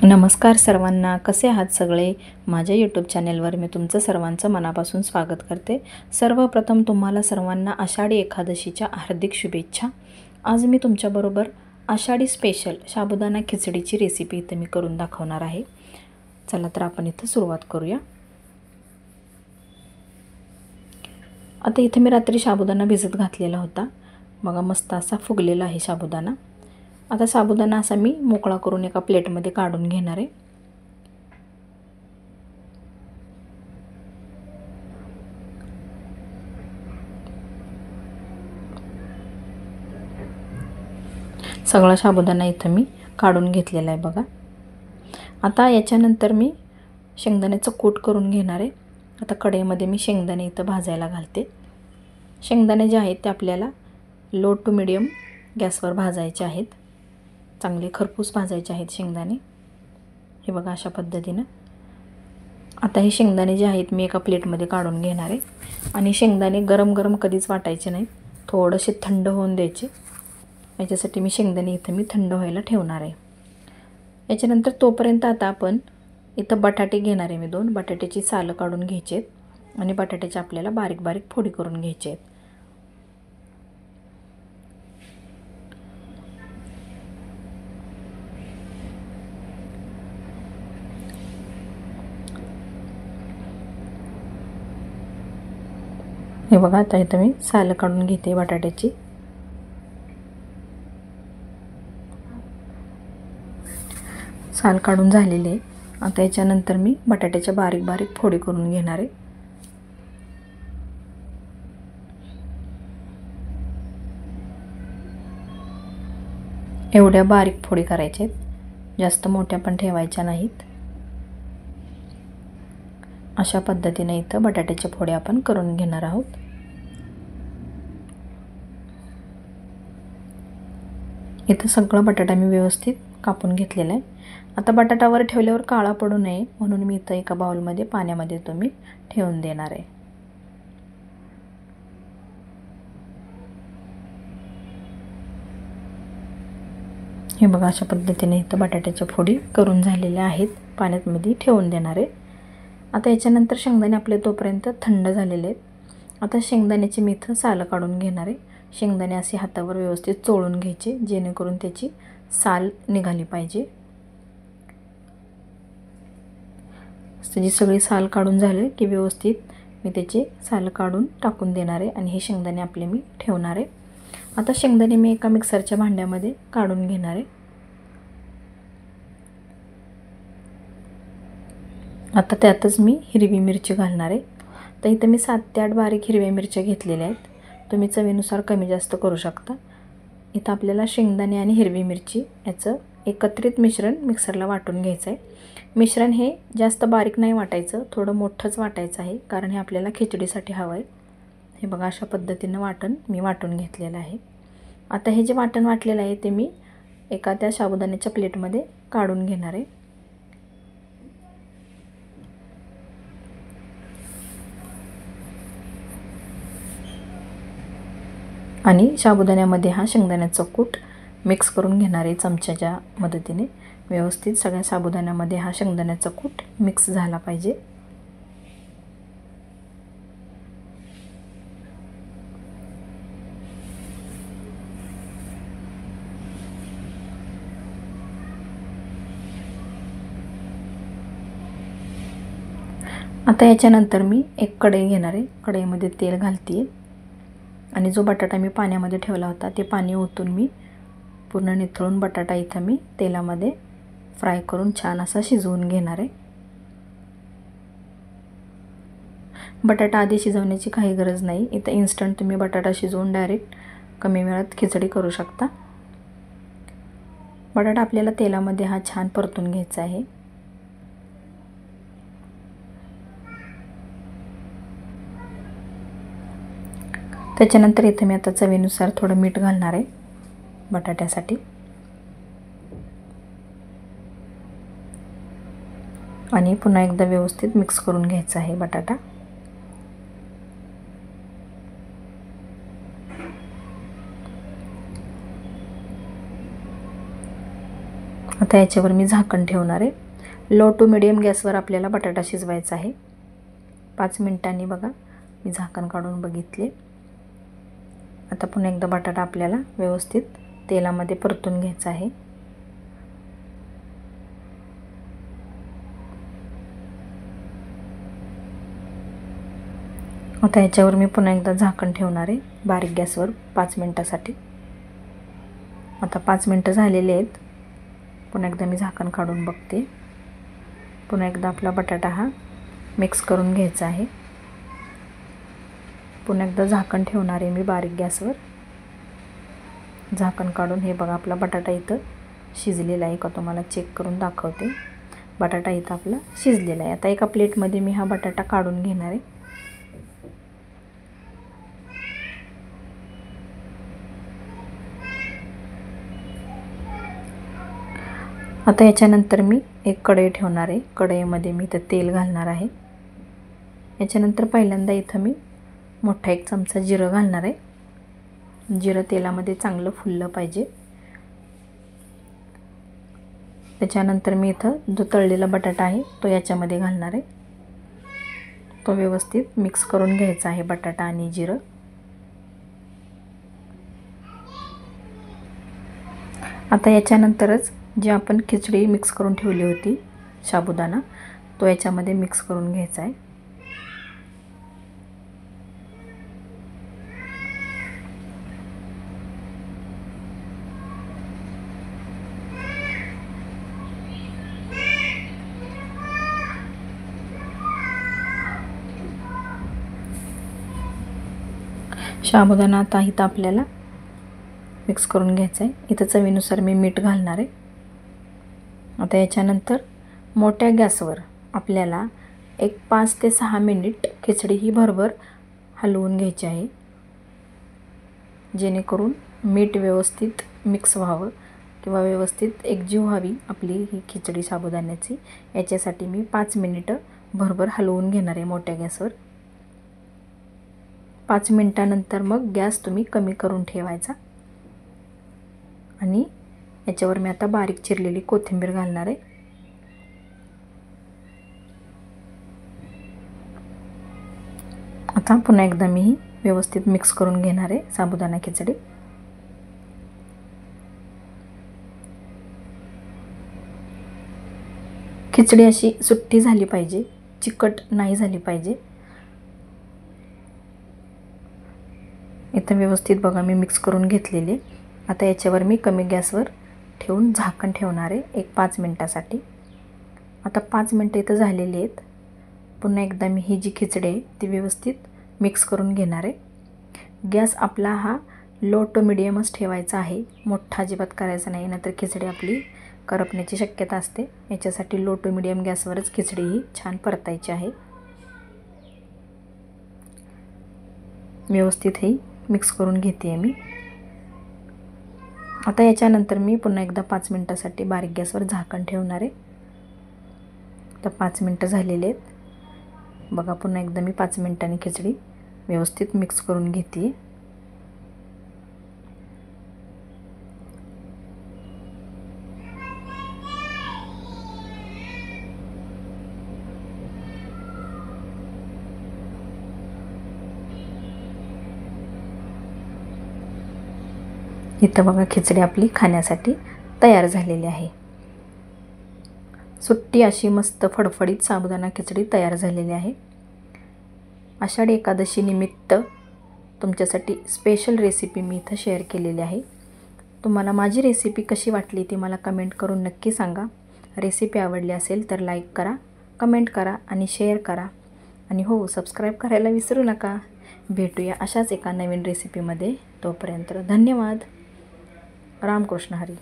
नमस्कार सर्वांना, कसे आहात सगळे? माझ्या यूट्यूब चॅनेलवर मी तुमचं सर्वांचं मनापासून स्वागत करते. सर्वप्रथम तुम्हाला सर्वांना आषाढी एकादशीच्या हार्दिक शुभेच्छा. आज मी तुमच्याबरोबर आषाढी स्पेशल साबुदाणा खिचडीची रेसिपी इथं मी करून दाखवणार आहे. चला तर आपण इथं सुरुवात करूया. आता इथे मी रात्री साबुदाणा भिजत घातलेला होता. बघा मस्त असा फुगलेला आहे साबुदाणा. आता साबुदाणा असा मी मोकळा करून एका प्लेटमध्ये काढून घेणार आहे. सगळा साबुदाणा इथं मी काढून घेतलेला आहे बघा. आता याच्यानंतर मी शेंगदाण्याचं कूट करून घेणार आहे. आता कढईमध्ये मी शेंगदाणे इथं भाजायला घालते. शेंगदाणे जे आहेत ते आपल्याला लो टू मिडियम गॅसवर भाजायचे आहेत. चांगले खरपूस भाजायचे आहेत शेंगदाणे. हे बघा अशा पद्धतीनं. आता हे शेंगदाणे जे आहेत मी एका प्लेटमध्ये काढून घेणार आहे. आणि शेंगदाणे गरम गरम कधीच वाटायचे नाहीत, थोडेसे थंड होऊन द्यायचे. याच्यासाठी मी शेंगदाणे इथं मी थंड व्हायला ठेवणार आहे. याच्यानंतर तोपर्यंत आता आपण इथं बटाटे घेणार आहे. मी 2 बटाट्याची सालं काढून घ्यायची आहेत आणि बटाट्याची आपल्याला बारीक बारीक फोडी करून घ्यायची आहेत. हे बघा आता इथं मी सालं काढून घेते बटाट्याची. साल काढून झालेली आहे. आता याच्यानंतर मी बटाट्याच्या बारीक बारीक फोडी करून घेणार आहे. एवढ्या बारीक फोडी करायच्या आहेत, जास्त मोठ्या पण ठेवायच्या नाहीत. अशा पद्धतीने इथं बटाट्याच्या फोडी आपण करून घेणार आहोत. इथं सगळं बटाटा मी व्यवस्थित कापून घेतलेला आहे. आता बटाटावर ठेवल्यावर काळा पडू नये म्हणून मी इथं एका बाउलमध्ये पाण्यामध्ये तुम्ही ठेवून देणार आहे. हे बघा अशा पद्धतीने इथं बटाट्याच्या फोडी करून झालेल्या आहेत. पाण्यामध्ये ठेवून देणार आहे. आता याच्यानंतर शेंगदाणे आपले तोपर्यंत थंड झालेले आहेत. आता शेंगदाण्याची मी इथं सालं काढून घेणार आहे. शेंगदाणे असे हातावर व्यवस्थित चोळून घ्यायचे, जेणेकरून त्याची साल निघाली पाहिजे. त्याची सगळी साल काढून झाले की व्यवस्थित मी त्याची साल काढून टाकून देणार आहे आणि हे शेंगदाणे आपले मी ठेवणार आहे. आता शेंगदाणे मी एका मिक्सरच्या भांड्यामध्ये काढून घेणार आहे. आता त्यातच मी हिरवी मिरची घालणार आहे. तर इथं मी 7 ते 8 बारीक हिरव्या मिरच्या घेतलेल्या आहेत. तुम्ही चवीनुसार कमी जास्त करू शकता. इथं आपल्याला शेंगदाणे आणि हिरवी मिरची याचं एकत्रित मिश्रण मिक्सरला वाटून घ्यायचं आहे. मिश्रण हे जास्त बारीक नाही वाटायचं, थोडं मोठंच वाटायचं आहे, कारण हे आपल्याला खिचडीसाठी हवं आहे. हे बघा अशा पद्धतीनं मी वाटून घेतलेलं आहे. आता हे जे वाटण वाटलेलं आहे ते मी एका त्या साबुदाण्याच्या प्लेटमध्ये काढून घेणार आहे. आणि साबुदाण्यामध्ये हा शेंगदाण्याचा कूट मिक्स करून घेणार आहे चमच्याच्या मदतीने. व्यवस्थित सगळ्या साबुदाण्यामध्ये हा शेंगदाण्याचा कूट मिक्स झाला पाहिजे. आता याच्यानंतर मी एक कढई घेणार आहे. कढईमध्ये तेल घालते आणि जो बटाटा मी पाण्यामध्ये ठेवला होता ते पाणी ओतून मी पूर्ण निथळून बटाटा इथं मी तेलामध्ये फ्राय करून छान असा शिजवून घेणार आहे. बटाटा आधी शिजवण्याची काही गरज नाही. इथं इन्स्टंट तुम्ही बटाटा शिजवून डायरेक्ट कमी वेळात खिचडी करू शकता. बटाटा आपल्याला तेलामध्ये हा छान परतून घ्यायचा आहे. त्याच्यानंतर इथे मी आता चवीनुसार थोडं मीठ घालणार आहे बटाट्यासाठी. आणि पुन्हा एकदा व्यवस्थित मिक्स करून घ्यायचा आहे बटाटा. आता याच्यावर मी झाकण ठेवणार आहे. लो टू मिडियम गॅसवर आपल्याला बटाटा शिजवायचा आहे. 5 मिनिटांनी बघा मी झाकण काढून बघितले. आता पुन्हा एकदा बटाटा आपल्याला व्यवस्थित तेलामध्ये परतून घ्यायचा आहे. आता याच्यावर मी पुन्हा एकदा झाकण ठेवणार आहे बारीक गॅसवर 5 मिनिटासाठी. आता 5 मिनिटं झालेले आहेत. पुन्हा एकदा मी झाकण काढून बघते. पुन्हा एकदा आपला बटाटा हा मिक्स करून घ्यायचा आहे. पुन्हा एकदा झाकण ठेवणार आहे मी बारीक गॅसवर. झाकण काढून हे बघा आपला बटाटा इथं शिजलेला आहे का तुम्हाला चेक करून दाखवते. बटाटा इथं आपला शिजलेला आहे. आता एका प्लेटमध्ये मी हा बटाटा काढून घेणार आहे. आता याच्यानंतर मी एक कढई ठेवणार आहे. कढईमध्ये मी इथं तेल घालणार आहे. याच्यानंतर पहिल्यांदा इथं मी मोठा 1 चमचा जिरं घालणार आहे. जिरं तेलामध्ये चांगलं फुललं पाहिजे. त्याच्यानंतर मी इथं जो तळलेला बटाटा आहे तो याच्यामध्ये घालणार आहे. तो व्यवस्थित मिक्स करून घ्यायचा आहे बटाटा आणि जिरं. आता याच्यानंतरच जी आपण खिचडी मिक्स करून ठेवली होती साबुदाणा तो याच्यामध्ये मिक्स करून घ्यायचा आहे. साबुदाणा आता इथं आपल्याला मिक्स करून घ्यायचं आहे. इथं चवीनुसार मी मीठ घालणार आहे. आता याच्यानंतर मोठ्या गॅसवर आपल्याला एक 5 ते 6 मिनिट खिचडी ही भरभर हलवून घ्यायची आहे, जेणेकरून मीठ व्यवस्थित मिक्स व्हावं किंवा व्यवस्थित एकजीव व्हावी आपली ही खिचडी साबुदाण्याची. याच्यासाठी मी 5 मिनिटं भरभर हलवून घेणार आहे मोठ्या गॅसवर. 5 मिनिटानंतर मग गॅस तुम्ही कमी करून ठेवायचा आणि याच्यावर मी आता बारीक चिरलेली कोथिंबीर घालणार आहे. आता पुन्हा एकदा मी व्यवस्थित मिक्स करून घेणार आहे साबुदाणा खिचडी. खिचडी अशी सुट्टी झाली पाहिजे, चिकट नाही झाली पाहिजे. इथं व्यवस्थित बघा मी मिक्स करून घेतलेले. आता याच्यावर मी कमी गॅसवर ठेवून झाकण ठेवणार आहे एक 5 मिनिटासाठी. आता 5 मिनिटं इथं झालेली आहेत. पुन्हा एकदा मी ही जी खिचडी आहे ती व्यवस्थित मिक्स करून घेणार आहे. गॅस आपला हा लो टू मिडियमच ठेवायचा आहे, मोठा अजिबात करायचा नाही, नाहीतर खिचडी आपली करपण्याची शक्यता असते. याच्यासाठी लो टू मिडियम गॅसवरच खिचडी ही छान परतायची आहे. व्यवस्थित ही मिक्स करून घेते मी. आता याच्यानंतर मी पुन्हा एकदा 5 मिनिटासाठी बारीक गॅसवर झाकण ठेवणार आहे. तर 5 मिनिटं झालेले आहेत बघा. पुन्हा एकदा मी 5 मिनिटांनी खिचडी व्यवस्थित मिक्स करून घेते. इथं बघा खिचडी आपली खाण्यासाठी तयार झालेली आहे. सुट्टी अशी मस्त फडफडीत साबुदाणा खिचडी तयार झालेली आहे. आषाढी एकादशी निमित्त तुमच्यासाठी स्पेशल रेसिपी मी इथं शेअर केलेली आहे. तुम्हाला माझी रेसिपी कशी वाटली ती मला कमेंट करून नक्की सांगा. रेसिपी आवडली असेल तर लाईक करा, कमेंट करा आणि शेअर करा. आणि हो, सबस्क्राईब करायला विसरू नका. भेटूया अशाच एका नवीन रेसिपीमध्ये. तोपर्यंत धन्यवाद. रामकृष्ण हरी.